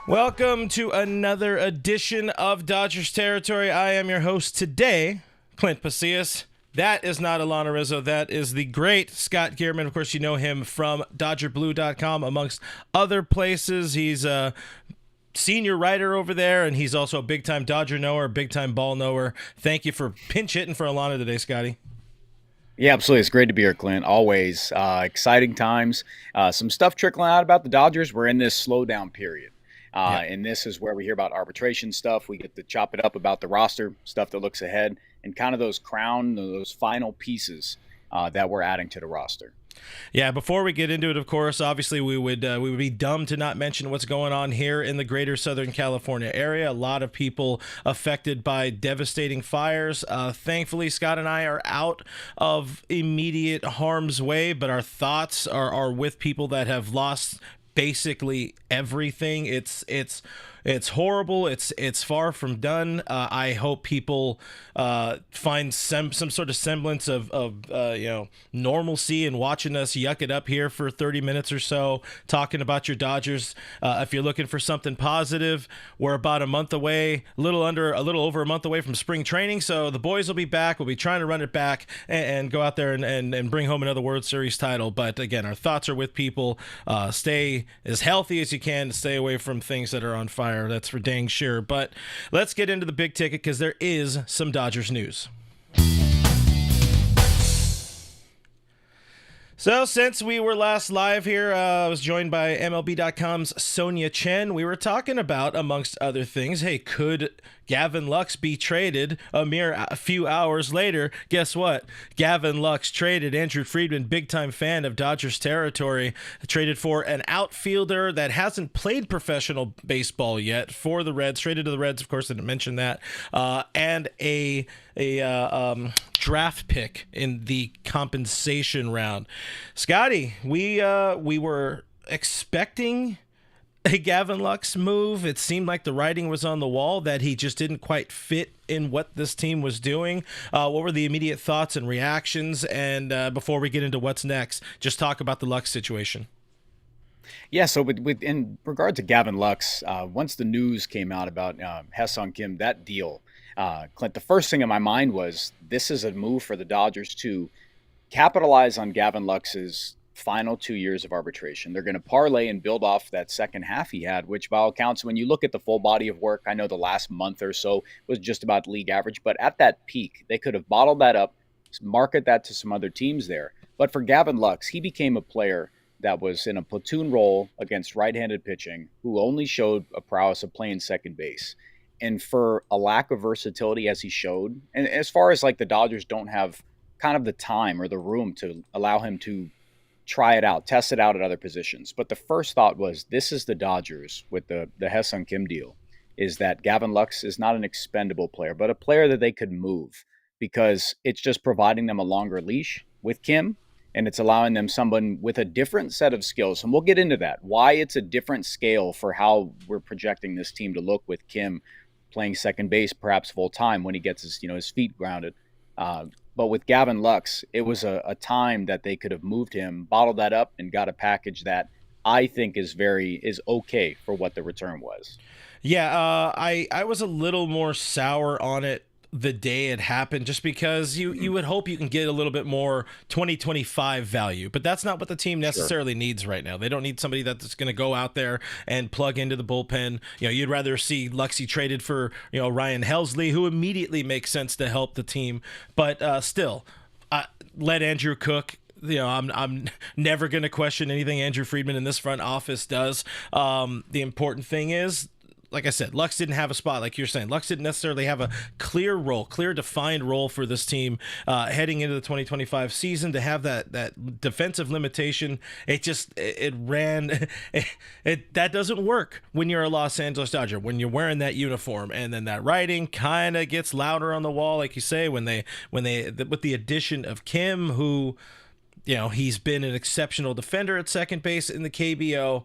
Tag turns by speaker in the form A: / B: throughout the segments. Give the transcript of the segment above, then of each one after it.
A: Welcome to another edition of Dodgers Territory. I am your host today, Clint Pasillas. That is not Alanna Rizzo. That is the great Scott Geirman. Of course, you know him from DodgerBlue.com, amongst other places. He's a senior writer over there, and he's also a big-time Dodger knower, big-time ball knower. Thank you for pinch hitting for Alanna today, Scotty.
B: Yeah, absolutely. It's great to be here, Clint. Always exciting times. Some stuff trickling out about the Dodgers. We're in this slowdown period. And this is where we hear about arbitration stuff. We get to chop it up about the roster, stuff that looks ahead, and kind of those final pieces that we're adding to the roster.
A: Yeah, before we get into it, of course, obviously we would be dumb to not mention what's going on here in the greater Southern California area. A lot of people affected by devastating fires. Thankfully, Scott and I are out of immediate harm's way, but our thoughts are with people that have lost basically everything. It's horrible. It's far from done. I hope people find some sort of semblance of normalcy in watching us yuck it up here for 30 minutes or so, talking about your Dodgers. If you're looking for something positive, we're about a month away, a little over a month away from spring training. So the boys will be back. We'll be trying to run it back and go out there and bring home another World Series title. But again, our thoughts are with people. Stay as healthy as you can. Stay away from things that are on fire. That's for dang sure. But let's get into the big ticket because there is some Dodgers news. So since we were last live here, I was joined by MLB.com's Sonia Chen. We were talking about, amongst other things, hey, could Gavin Lux be traded? A few hours later, guess what? Gavin Lux traded. Andrew Friedman, big-time fan of Dodgers territory, traded for an outfielder that hasn't played professional baseball yet for the Reds. Traded to the Reds, of course, I didn't mention that. And a draft pick in the compensation round. Scotty, we were expecting a Gavin Lux move. It seemed like the writing was on the wall that he just didn't quite fit in what this team was doing. What were the immediate thoughts and reactions? And before we get into what's next, just talk about the Lux situation.
B: Yeah, so with in regard to Gavin Lux, once the news came out about Ha-Seong Kim, that deal, Clint, the first thing in my mind was this is a move for the Dodgers to capitalize on Gavin Lux's final 2 years of arbitration. They're going to parlay and build off that second half he had, which by all accounts, when you look at the full body of work, I know the last month or so was just about league average, but at that peak, they could have bottled that up, market that to some other teams there. But for Gavin Lux, he became a player that was in a platoon role against right-handed pitching who only showed a prowess of playing second base. And for a lack of versatility as he showed, and as far as like the Dodgers don't have kind of the time or the room to allow him to try it out, test it out at other positions. But the first thought was, this is the Dodgers with the Ha-Seong Kim deal, is that Gavin Lux is not an expendable player, but a player that they could move because it's just providing them a longer leash with Kim, and it's allowing them someone with a different set of skills. And we'll get into that, why it's a different scale for how we're projecting this team to look with Kim playing second base, perhaps full time when he gets his feet grounded. But with Gavin Lux, it was a time that they could have moved him, bottled that up, and got a package that I think is okay for what the return was.
A: Yeah, I was a little more sour on it the day it happened, just because you would hope you can get a little bit more 2025 value, but that's not what the team necessarily needs right now. They don't need somebody that's going to go out there and plug into the bullpen. You'd rather see Luxy traded for Ryan Helsley, who immediately makes sense to help the team, but still, let Andrew cook. I'm never going to question anything Andrew Friedman in this front office does. The important thing is, like I said, Lux didn't have a spot, like you're saying. Lux didn't necessarily have a clear defined role for this team heading into the 2025 season. To have that defensive limitation, that doesn't work when you're a Los Angeles Dodger, when you're wearing that uniform, and then that writing kind of gets louder on the wall, like you say, when they with the addition of Kim, who, he's been an exceptional defender at second base in the KBO.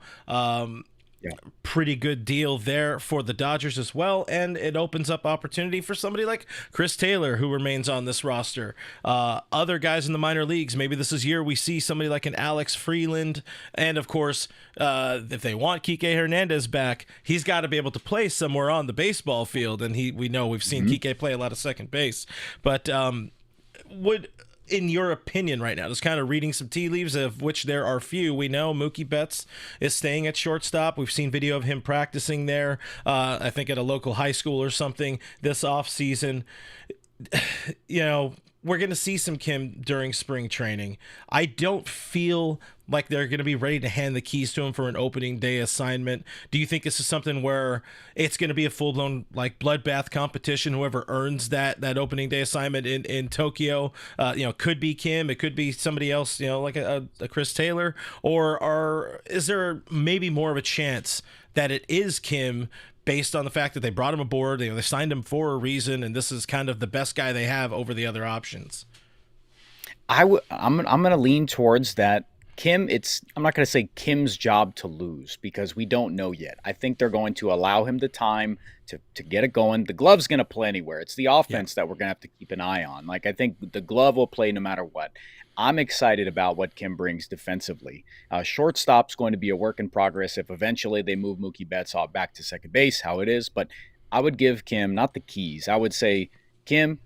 A: pretty good deal there for the Dodgers as well, and it opens up opportunity for somebody like Chris Taylor, who remains on this roster. Other guys in the minor leagues, maybe this is year we see somebody like an Alex Freeland, and of course, if they want Kike Hernandez back, he's got to be able to play somewhere on the baseball field, and we know we've seen Kike play a lot of second base, but in your opinion right now, just kind of reading some tea leaves, of which there are few, we know Mookie Betts is staying at shortstop. We've seen video of him practicing there, I think at a local high school or something this offseason. We're going to see some Kim during spring training. I don't feel like they're going to be ready to hand the keys to him for an opening day assignment. Do you think this is something where it's going to be a full-blown like bloodbath competition? Whoever earns that opening day assignment in Tokyo, could be Kim, it could be somebody else, like a Chris Taylor, or is there maybe more of a chance that it is Kim, based on the fact that they brought him aboard, they signed him for a reason, and this is kind of the best guy they have over the other options?
B: I'm going to lean towards that. Kim, I'm not going to say Kim's job to lose, because we don't know yet. I think they're going to allow him the time to get it going. The glove's going to play anywhere. It's the offense that we're going to have to keep an eye on. Like, I think the glove will play no matter what. I'm excited about what Kim brings defensively. Shortstop's going to be a work in progress if eventually they move Mookie Betts off back to second base, how it is. But I would give Kim, not the keys. I would say, Kim,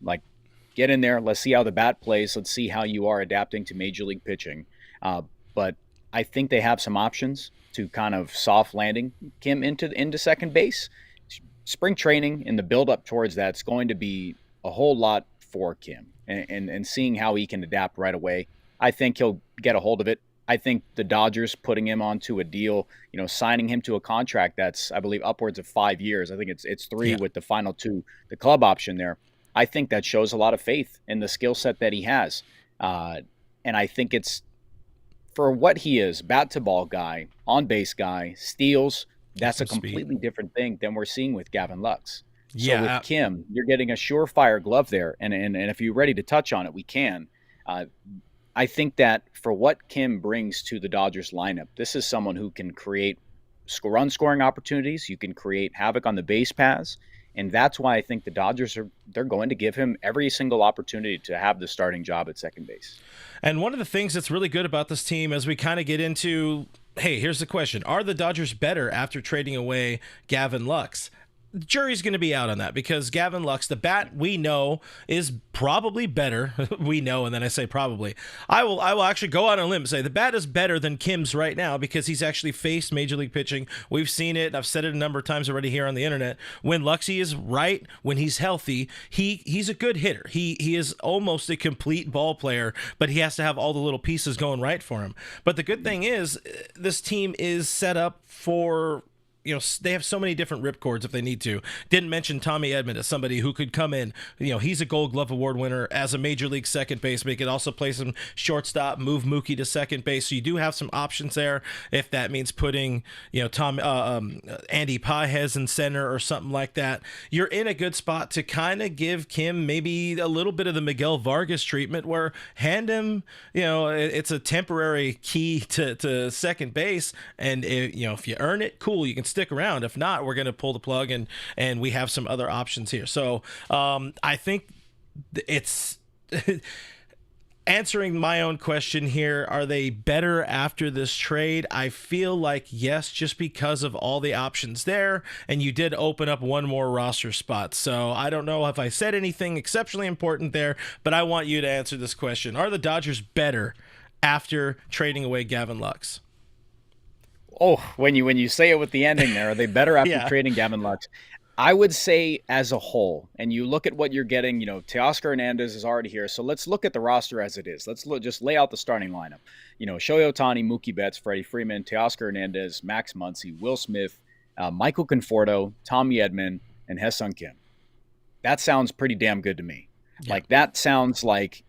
B: get in there. Let's see how the bat plays. Let's see how you are adapting to major league pitching. But I think they have some options to kind of soft landing Kim into second base. Spring training and the build-up towards that's going to be a whole lot for Kim. And seeing how he can adapt right away, I think he'll get a hold of it. I think the Dodgers putting him onto a deal, signing him to a contract that's, I believe, upwards of 5 years. I think it's 3 with the final 2, the club option there. I think that shows a lot of faith in the skill set that he has. And I think it's, for what he is, bat to ball guy, on base guy, steals, that's a completely different thing than we're seeing with Gavin Lux. So with Kim, you're getting a surefire glove there. And if you're ready to touch on it, we can. I think that for what Kim brings to the Dodgers lineup, this is someone who can create run scoring opportunities. You can create havoc on the base paths. And that's why I think the Dodgers they're going to give him every single opportunity to have the starting job at second base.
A: And one of the things that's really good about this team, as we kind of get into, hey, here's the question. Are the Dodgers better after trading away Gavin Lux? The jury's going to be out on that, because Gavin Lux, the bat we know, is probably better. We know, and then I say probably. I will actually go out on a limb and say the bat is better than Kim's right now, because he's actually faced major league pitching. We've seen it. I've said it a number of times already here on the internet. When Luxy is right, when he's healthy, he's a good hitter. He is almost a complete ball player, but he has to have all the little pieces going right for him. But the good thing is, this team is set up for, they have so many different ripcords if they need to. Didn't mention Tommy Edman as somebody who could come in. He's a Gold Glove Award winner as a major league second baseman. He could also play some shortstop, move Mookie to second base. So you do have some options there. If that means putting, Andy Pajes in center or something like that, you're in a good spot to kind of give Kim maybe a little bit of the Miguel Vargas treatment, where hand him, it's a temporary key to second base, and if you earn it, cool, you can stick around. If not, we're going to pull the plug, and we have some other options here. So I think it's answering my own question here. Are they better after this trade? I feel like yes, just because of all the options there, and you did open up one more roster spot. So I don't know if I said anything exceptionally important there, but I want you to answer this question. Are the Dodgers better after trading away Gavin Lux?
B: Oh, when you say it with the ending there, are they better after trading Gavin Lux? I would say as a whole, and you look at what you're getting, Teoscar Hernandez is already here. So let's look at the roster as it is. Let's just lay out the starting lineup. Shohei Ohtani, Mookie Betts, Freddie Freeman, Teoscar Hernandez, Max Muncy, Will Smith, Michael Conforto, Tommy Edman, and Ha-Seong Kim. That sounds pretty damn good to me. Yeah. That sounds like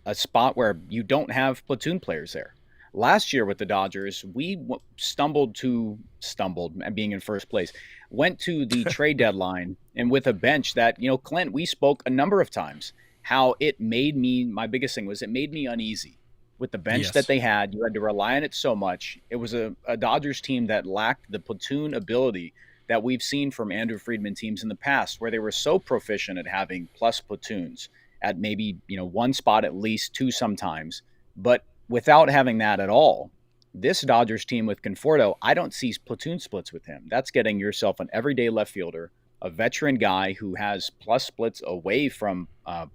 B: a spot where you don't have platoon players there. Last year with the Dodgers, we stumbled and being in first place, went to the trade deadline, and with a bench that, Clint, we spoke a number of times how my biggest thing was it made me uneasy, with the bench that
A: Yes.
B: they had. You had to rely on it so much. It was a Dodgers team that lacked the platoon ability that we've seen from Andrew Friedman teams in the past, where they were so proficient at having plus platoons at maybe, one spot, at least two sometimes. But without having that at all, this Dodgers team with Conforto, I don't see platoon splits with him. That's getting yourself an everyday left fielder, a veteran guy who has plus splits away from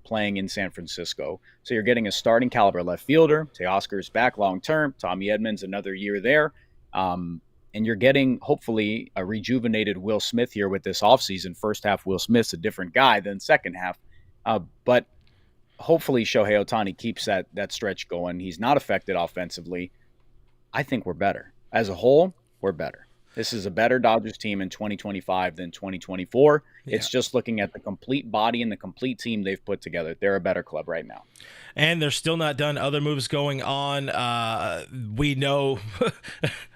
B: playing in San Francisco. So you're getting a starting caliber left fielder. Teoscar's back long term. Tommy Edmonds another year there. And you're getting, hopefully, a rejuvenated Will Smith here with this offseason. First half, Will Smith's a different guy than second half. But hopefully Shohei Ohtani keeps that stretch going. He's not affected offensively. I think we're better. As a whole, we're better. This is a better Dodgers team in 2025 than 2024. Yeah. It's just looking at the complete body and the complete team they've put together. They're a better club right now.
A: And they're still not done. Other moves going on. We know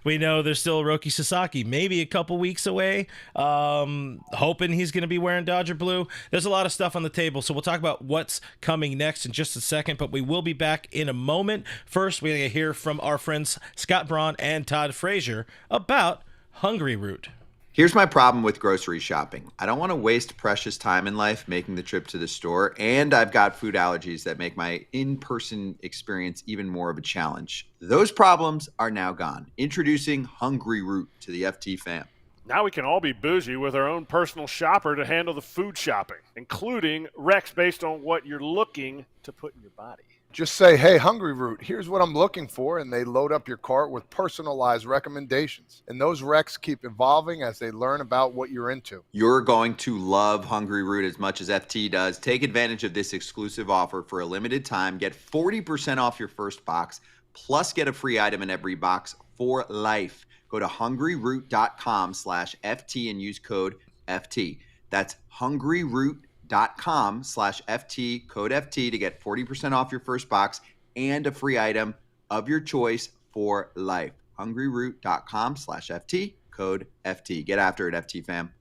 A: there's still Roki Sasaki, maybe a couple weeks away. Hoping he's going to be wearing Dodger blue. There's a lot of stuff on the table, so we'll talk about what's coming next in just a second, but we will be back in a moment. First, we're going to hear from our friends Scott Braun and Todd Frazier about Hungryroot.
C: Here's my problem with grocery shopping. I don't want to waste precious time in life making the trip to the store, and I've got food allergies that make my in-person experience even more of a challenge. Those problems are now gone. Introducing Hungryroot to the FT fam.
D: Now we can all be bougie with our own personal shopper to handle the food shopping, including recs based on what you're looking to put in your body.
E: Just say, hey, Hungryroot, here's what I'm looking for, and they load up your cart with personalized recommendations. And those recs keep evolving as they learn about what you're into.
C: You're going to love Hungryroot as much as FT does. Take advantage of this exclusive offer for a limited time. Get 40% off your first box, plus get a free item in every box for life. Go to hungryroot.com/FT and use code FT. That's hungryroot.com/FT, code FT to get 40% off your first box and a free item of your choice for life. hungryroot.com/FT, code FT. Get after it, FT fam.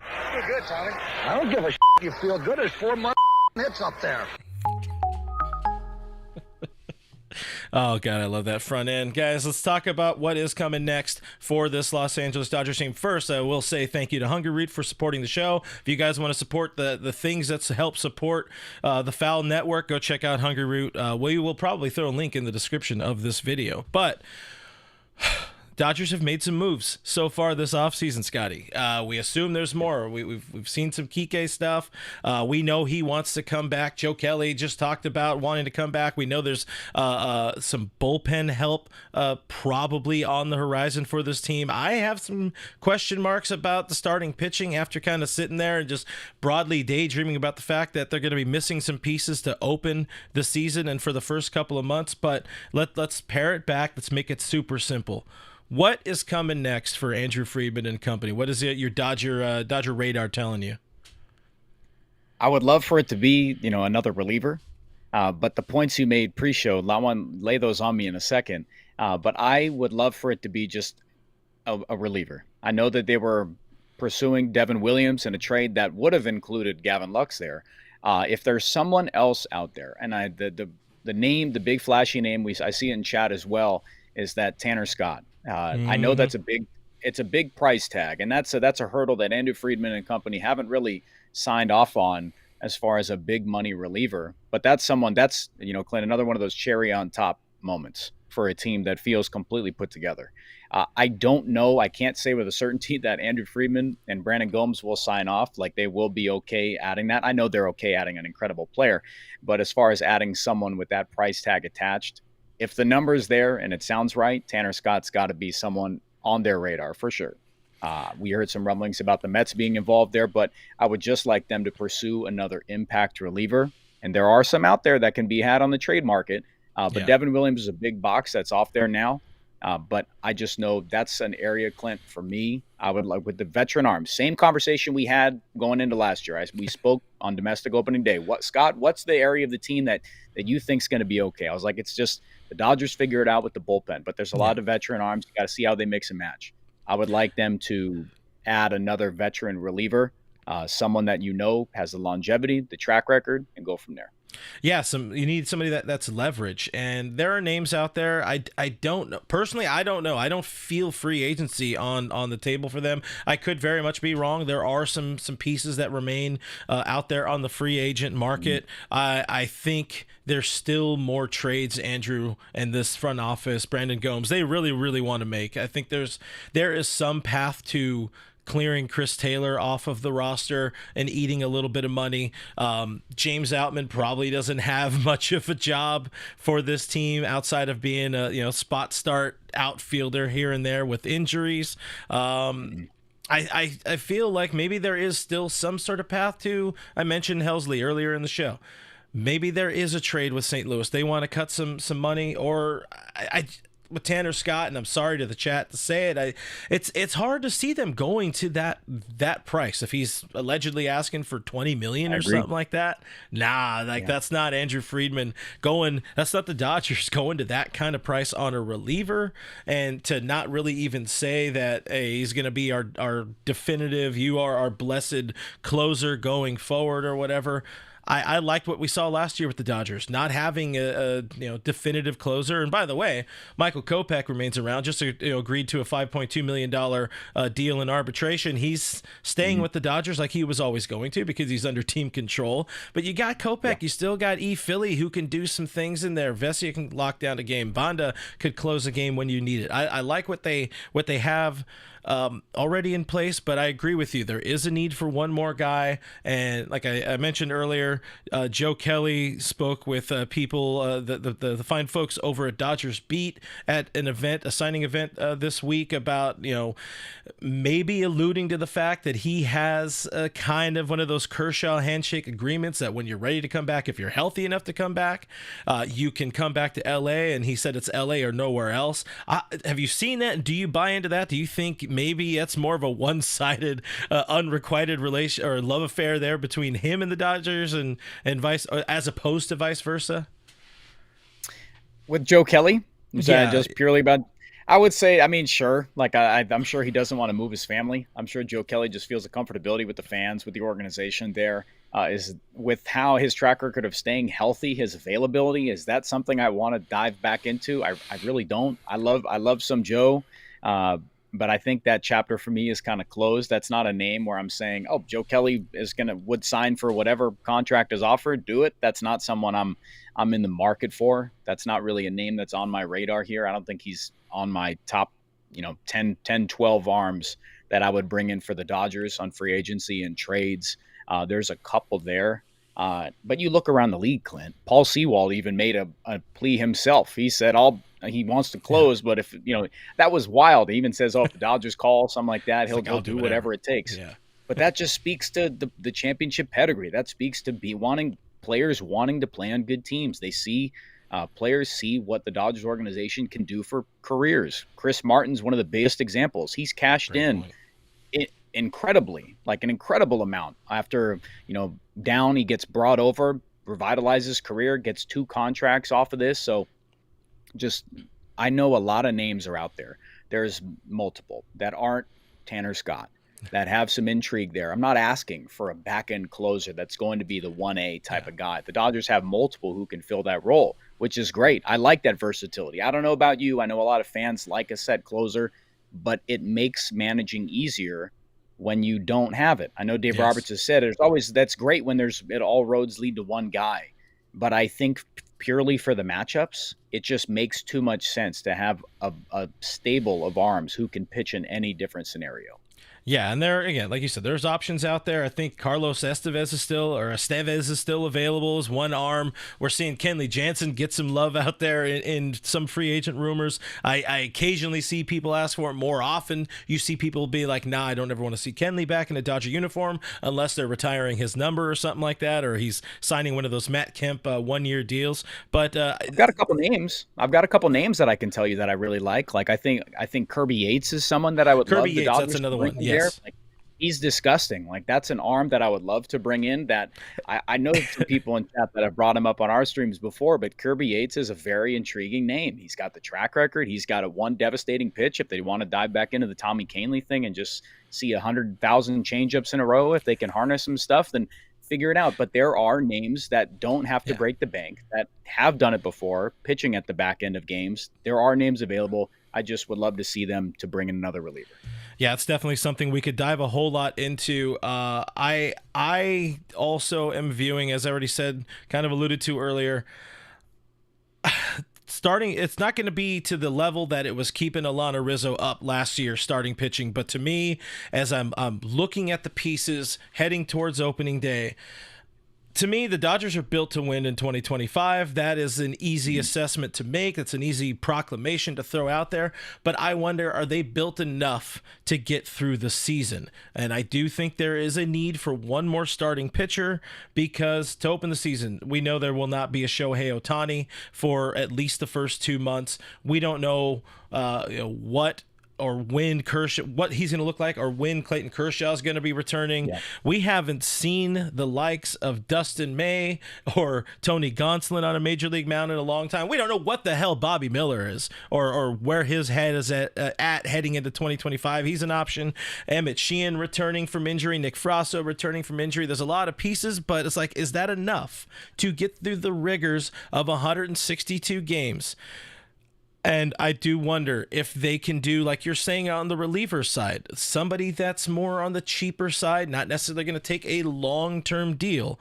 F: Feel good, Tommy. I don't give a you feel good. There's 4 hits up there.
A: Oh, God, I love that front end. Guys, let's talk about what is coming next for this Los Angeles Dodgers team. First, I will say thank you to Hungryroot for supporting the show. If you guys want to support the things that help support the Foul Network, go check out Hungryroot. We will probably throw a link in the description of this video. But Dodgers have made some moves so far this offseason, Scotty. We assume there's more. We've seen some Kike stuff. We know he wants to come back. Joe Kelly just talked about wanting to come back. We know there's some bullpen help probably on the horizon for this team. I have some question marks about the starting pitching after kind of sitting there and just broadly daydreaming about the fact that they're going to be missing some pieces to open the season and for the first couple of months. But let's pare it back. Let's make it super simple. What is coming next for Andrew Friedman and company? What is it your Dodger radar telling you?
B: I would love for it to be, another reliever. But the points you made pre-show, I want to lay those on me in a second. But I would love for it to be just a reliever. I know that they were pursuing Devin Williams in a trade that would have included Gavin Lux there. If there's someone else out there, and the name, the big flashy name I see it in chat as well, is that Tanner Scott. I know it's a big price tag, and that's a hurdle that Andrew Friedman and company haven't really signed off on as far as a big money reliever. But that's Clint, another one of those cherry on top moments for a team that feels completely put together. I don't know. I can't say with a certainty that Andrew Friedman and Brandon Gomes will sign off. Like they will be okay adding that. I know they're okay adding an incredible player, but as far as adding someone with that price tag attached, if the number's there and it sounds right, Tanner Scott's got to be someone on their radar for sure. We heard some rumblings about the Mets being involved there, but I would just like them to pursue another impact reliever. And there are some out there that can be had on the trade market. But Devin Williams is a big box that's off there now. But I just know that's an area, Clint, for me. I would like with the veteran arms. Same conversation we had going into last year. We spoke on domestic opening day. Scott, what's the area of the team that you think is going to be okay? I was like, it's just the Dodgers figure it out with the bullpen, but there's a lot of veteran arms. You got to see how they mix and match. I would like them to add another veteran reliever, someone that has the longevity, the track record, and go from there.
A: Yeah, you need somebody that's leverage, and there are names out there. I don't know personally. I don't know. I don't feel free agency on the table for them. I could very much be wrong. There are some pieces that remain out there on the free agent market. I think there's still more trades, Andrew, and this front office, Brandon Gomes, they really want to make. I think there is some path to clearing Chris Taylor off of the roster and eating a little bit of money. James Outman probably doesn't have much of a job for this team outside of being a spot start outfielder here and there with injuries. I feel like maybe there is still some sort of path to. I mentioned Helsley earlier in the show. Maybe there is a trade with St. Louis. They want to cut some money, or with Tanner Scott, and I'm sorry to the chat to say it, it's hard to see them going to that price. If he's allegedly asking for $20 million or something like that, that's not Andrew Friedman going. That's not the Dodgers going to that kind of price on a reliever, and to not really even say that, hey, he's going to be our definitive, you are our blessed closer going forward or whatever. I liked what we saw last year with the Dodgers, not having a definitive closer. And by the way, Michael Kopech remains around, just agreed to a $5.2 million deal in arbitration. He's staying with the Dodgers like he was always going to, because he's under team control. But you got Kopech, you still got Philly, who can do some things in there. Vesia can lock down a game. Banda could close a game when you need it. I like what they have already in place, but I agree with you. There is a need for one more guy, and like I mentioned earlier, Joe Kelly spoke with people, the fine folks over at Dodgers Beat at a signing event this week about maybe alluding to the fact that he has kind of one of those Kershaw handshake agreements that when you're ready to come back, if you're healthy enough to come back, you can come back to LA, and he said it's LA or nowhere else. Have you seen that? Do you buy into that? Do you think maybe that's more of a one-sided, unrequited relation or love affair there between him and the Dodgers, and as opposed to vice versa?
B: With Joe Kelly, is that just purely about? I would say, sure. Like I'm sure he doesn't want to move his family. I'm sure Joe Kelly just feels a comfortability with the fans, with the organization there. Is with how his track record of staying healthy, his availability, is that something I want to dive back into? I really don't. I love some Joe. But I think that chapter for me is kind of closed. That's not a name where I'm saying, oh, Joe Kelly would sign for whatever contract is offered, do it. That's not someone I'm in the market for. That's not really a name that's on my radar here. I don't think he's on my top, 10, 12 arms that I would bring in for the Dodgers on free agency and trades. There's a couple there. But you look around the league, Clint. Paul Sewald even made a plea himself. He said he wants to close, but if that was wild. He even says, if the Dodgers call something like that, he'll do whatever it takes. Yeah. But that just speaks to the championship pedigree. That speaks to players wanting to play on good teams. They see players see what the Dodgers organization can do for careers. Chris Martin's one of the biggest examples. He's cashed incredibly, like an incredible amount. After down, he gets brought over, revitalizes his career, gets 2 contracts off of this. So I know a lot of names are out there. There's multiple that aren't Tanner Scott, that have some intrigue there. I'm not asking for a back-end closer that's going to be the 1A type of guy. The Dodgers have multiple who can fill that role, which is great. I like that versatility. I don't know about you. I know a lot of fans like a set closer, but it makes managing easier when you don't have it. I know Dave Roberts has said that's great when all roads lead to one guy. But I think purely for the matchups, it just makes too much sense to have a stable of arms who can pitch in any different scenario.
A: Yeah, and there again, like you said, there's options out there. I think Carlos Estevez is still available as one arm. We're seeing Kenley Jansen get some love out there in some free agent rumors. I occasionally see people ask for it more often. You see people be like, nah, I don't ever want to see Kenley back in a Dodger uniform unless they're retiring his number or something like that, or he's signing one of those Matt Kemp 1-year deals. But
B: I've got a couple names. That I can tell you that I really like. Like I think Kirby Yates is someone that I would love the Dodgers.
A: That's another one.
B: Yes. Like, he's disgusting. Like that's an arm that I would love to bring in. That I know some people in chat that have brought him up on our streams before, but Kirby Yates is a very intriguing name. He's got the track record. He's got one devastating pitch. If they want to dive back into the Tommy Kahnle thing and just see 100,000 changeups in a row, if they can harness some stuff, then figure it out. But there are names that don't have to
A: Yeah.
B: break the bank, that have done it before, pitching at the back end of games. There are names available. I just would love to see them to bring in another reliever.
A: Yeah, it's definitely something we could dive a whole lot into. I also am viewing, as I already said, kind of alluded to earlier, starting, it's not going to be to the level that it was keeping Alanna Rizzo up last year starting pitching, but to me, as I'm looking at the pieces heading towards opening day, to me, the Dodgers are built to win in 2025. That is an easy assessment to make. That's an easy proclamation to throw out there. But I wonder, are they built enough to get through the season? And I do think there is a need for one more starting pitcher, because to open the season, we know there will not be a Shohei Ohtani for at least the first 2 months. We don't know, what or when what he's going to look like, or when Clayton Kershaw is going to be returning.
B: Yeah.
A: We haven't seen the likes of Dustin May or Tony Gonsolin on a major league mound in a long time. We don't know what the hell Bobby Miller is, or where his head is at heading into 2025. He's an option. Emmett Sheehan returning from injury, Nick Frasso returning from injury. There's a lot of pieces, but it's like, is that enough to get through the rigors of 162 games? And I do wonder if they can do, like you're saying, on the reliever side, somebody that's more on the cheaper side, not necessarily going to take a long-term deal,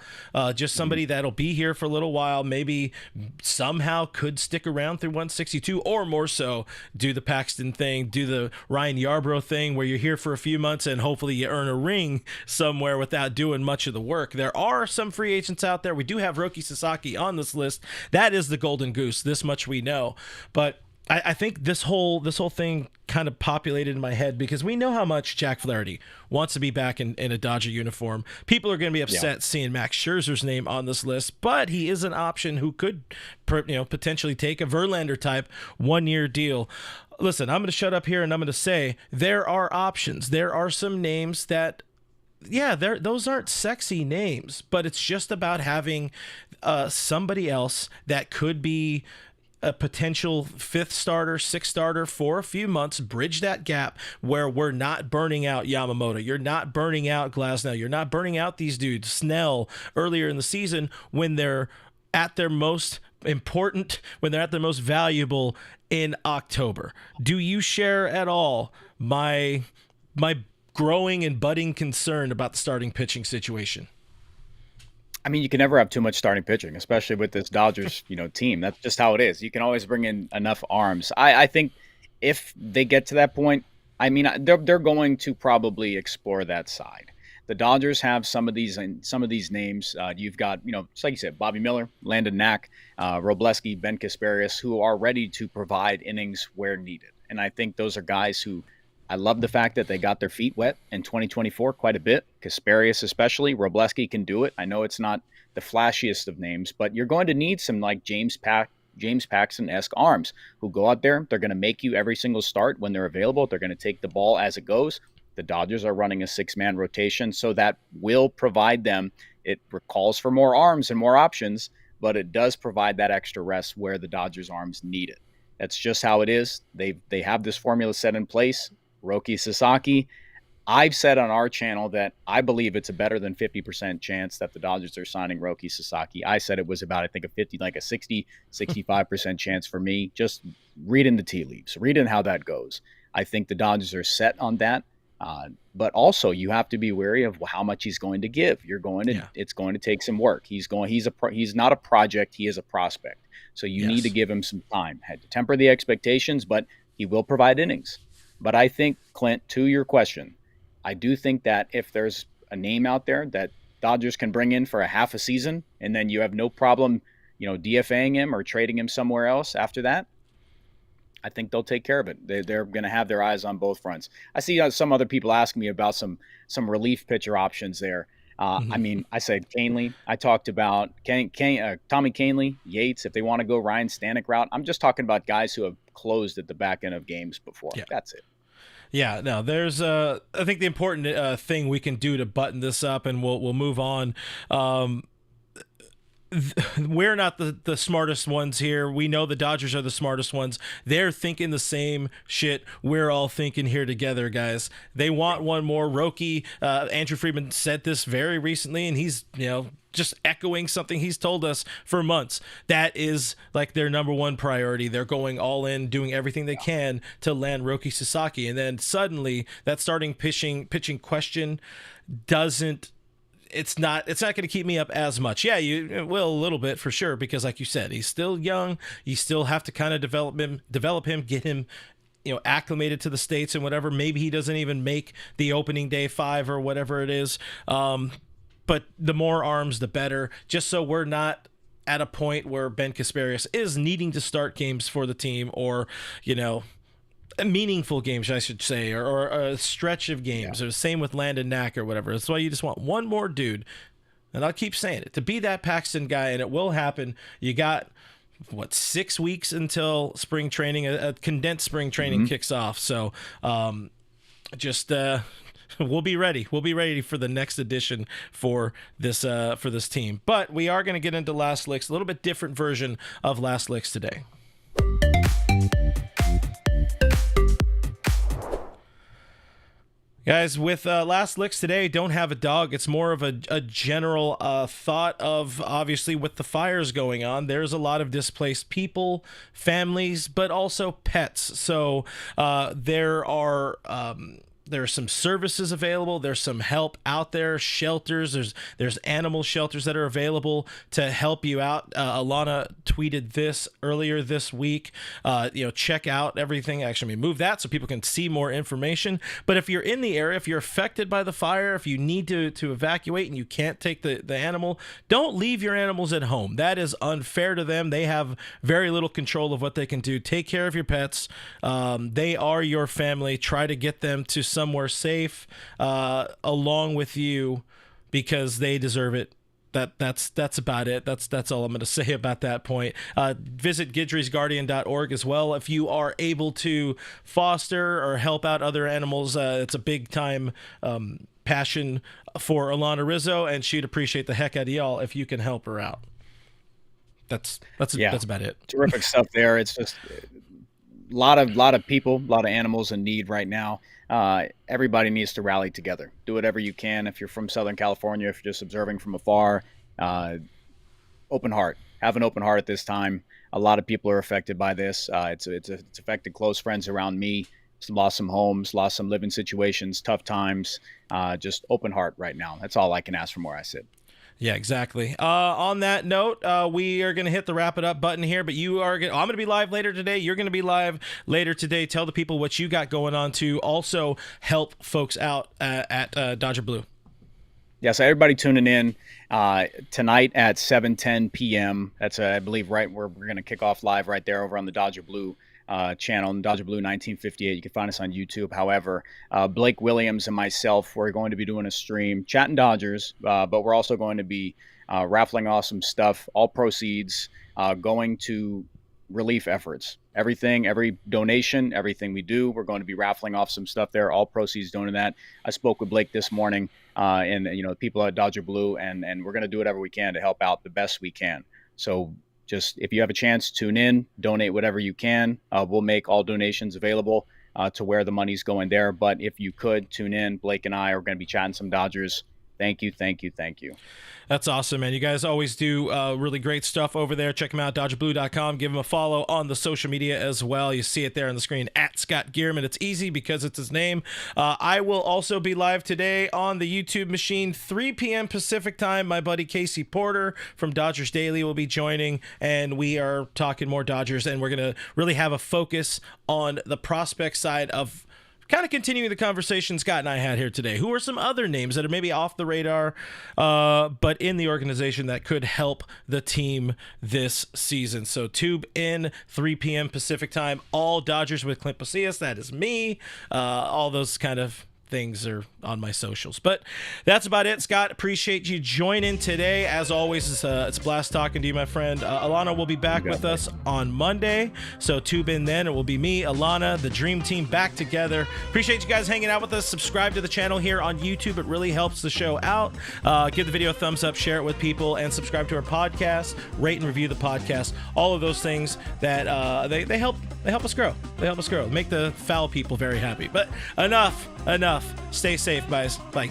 A: just somebody that'll be here for a little while, maybe somehow could stick around through 162, or more so, do the Paxton thing, do the Ryan Yarbrough thing, where you're here for a few months and hopefully you earn a ring somewhere without doing much of the work. There are some free agents out there. We do have Roki Sasaki on this list. That is the golden goose. This much we know. But I think this whole thing kind of populated in my head, because we know how much Jack Flaherty wants to be back in a Dodger uniform. People are going to be upset seeing Max Scherzer's name on this list, but he is an option who could, potentially take a Verlander type 1-year deal. Listen, I'm going to shut up here and I'm going to say there are options. There are some names that, those aren't sexy names, but it's just about having somebody else that could be a potential 5th starter, 6th starter for a few months, bridge that gap where we're not burning out Yamamoto. You're not burning out Glasnow. You're not burning out these dudes, Snell, earlier in the season when they're at their most important, when they're at their most valuable in October. Do you share at all my growing and budding concern about the starting pitching situation?
B: I mean, you can never have too much starting pitching, especially with this Dodgers, team. That's just how it is. You can always bring in enough arms. I think if they get to that point, I mean, they're going to probably explore that side. The Dodgers have some of these names. You've got, just like you said, Bobby Miller, Landon Knack, Robleski, Ben Kasparius, who are ready to provide innings where needed. And I think those are guys who, I love the fact that they got their feet wet in 2024 quite a bit. Kasparius especially. Robleski can do it. I know it's not the flashiest of names, but you're going to need some like James Paxton-esque arms who go out there. They're going to make you every single start when they're available. They're going to take the ball as it goes. The Dodgers are running a 6-man rotation, so that will provide them. It calls for more arms and more options, but it does provide that extra rest where the Dodgers' arms need it. That's just how it is. They have this formula set in place. Roki Sasaki, I've said on our channel that I believe it's a better than 50% chance that the Dodgers are signing Roki Sasaki. I said it was about, a 60, 65% chance for me. Just reading the tea leaves, reading how that goes. I think the Dodgers are set on that. But also you have to be wary of how much he's going to give. It's going to take some work. He's not a project. He is a prospect. So you need to give him some time. Had to temper the expectations, but he will provide innings. But I think, Clint, to your question, I do think that if there's a name out there that Dodgers can bring in for a half a season, and then you have no problem, DFAing him or trading him somewhere else after that, I think they'll take care of it. They're going to have their eyes on both fronts. I see some other people asking me about some relief pitcher options there. I mean, I said Canely. I talked about Tommy Canely, Yates, if they want to go Ryan Stanek route. I'm just talking about guys who have closed at the back end of games before. Yeah. That's it.
A: Yeah, no, there's I think the important thing we can do to button this up, and we'll move on. we're not the smartest ones here. We know the Dodgers are the smartest ones. They're thinking the same shit we're all thinking here together, guys. They want one more. Roki, Andrew Friedman said this very recently, and he's, just echoing something he's told us for months. That is like their number one priority. They're going all in, doing everything they can to land Roki Sasaki. And then suddenly that starting pitching question it's not going to keep me up as much. Yeah, it will a little bit for sure, because like you said, he's still young. You still have to kind of develop him, get him, acclimated to the States and whatever. Maybe he doesn't even make the opening day 5 or whatever it is. But the more arms, the better, just so we're not at a point where Ben Kasparias is needing to start games for the team, or, meaningful games, I should say, or a stretch of games. Or same with Landon Knack or whatever. That's why you just want one more dude, and I'll keep saying it, to be that Paxton guy, and it will happen. You got, 6 weeks until spring training, a condensed spring training kicks off. So we'll be ready. We'll be ready for the next edition for this team. But we are going to get into Last Licks, a little bit different version of Last Licks today. Guys, with Last Licks today, don't have a dog. It's more of a general thought of, obviously, with the fires going on, there's a lot of displaced people, families, but also pets. So there's some services available. There's some help out there, shelters. There's animal shelters that are available to help you out. Alanna tweeted this earlier this week. Check out everything. Actually, move that so people can see more information. But if you're in the area, if you're affected by the fire, if you need to evacuate and you can't take the animal, don't leave your animals at home. That is unfair to them. They have very little control of what they can do. Take care of your pets. They are your family. Try to get them to somewhere safe along with you, because they deserve it. That's about it. That's all I'm going to say about that point. Visit Gidry'sGuardian.org as well if you are able to foster or help out other animals. It's a big time passion for Alanna Rizzo, and she'd appreciate the heck out of y'all if you can help her out. That's about it.
B: Terrific stuff there. It's just a lot of people, a lot of animals in need right now. Everybody needs to rally together. Do whatever you can. If you're from Southern California, if you're just observing from afar, open heart. Have an open heart at this time. A lot of people are affected by this. It's affected close friends around me. Lost some homes, lost some living situations, tough times. Just open heart right now. That's all I can ask from where I sit.
A: Yeah, exactly. On that note, we are going to hit the wrap it up button here, but I'm going to be live later today. You're going to be live later today. Tell the people what you got going on to also help folks out at Dodger Blue.
B: Yeah, so everybody tuning in tonight at 7:10 p.m. That's, I believe, right where we're going to kick off live right there over on the Dodger Blue channel, Dodger Blue 1958. You can find us on YouTube. However, Blake Williams and myself, we're going to be doing a stream chatting Dodgers, but we're also going to be raffling off some stuff. All proceeds going to relief efforts. Every donation, everything we do, we're going to be raffling off some stuff there. All proceeds going to that. I spoke with Blake this morning, and people at Dodger Blue, and we're going to do whatever we can to help out the best we can. So just, if you have a chance, tune in, donate whatever you can. We'll make all donations available to where the money's going there. But if you could tune in, Blake and I are going to be chatting some Dodgers. Thank you.
A: That's awesome, man. You guys always do really great stuff over there. Check them out, DodgerBlue.com. Give them a follow on the social media as well. You see it there on the screen, at Scott Geirman. It's easy because it's his name. I will also be live today on the YouTube machine, 3 p.m. Pacific time. My buddy Casey Porter from Dodgers Daily will be joining, and we are talking more Dodgers, and we're going to really have a focus on the prospect side of kind of continuing the conversation Scott and I had here today. Who are some other names that are maybe off the radar, but in the organization that could help the team this season? So tube in, 3 p.m. Pacific time, all Dodgers with Clint Pasillas. That is me. All those kind of things are on my socials. But that's about it, Scott. Appreciate you joining today. As always, it's a blast talking to you, my friend. Alanna will be back with us on Monday, so tube in then. It will be me, Alanna, the Dream Team back together. Appreciate you guys hanging out with us. Subscribe to the channel here on YouTube. It really helps the show out. Give the video a thumbs up, share it with people, and subscribe to our podcast. Rate and review the podcast. All of those things that they help us grow. They help us grow. Make the foul people very happy. But enough. Stay safe, guys. Bye.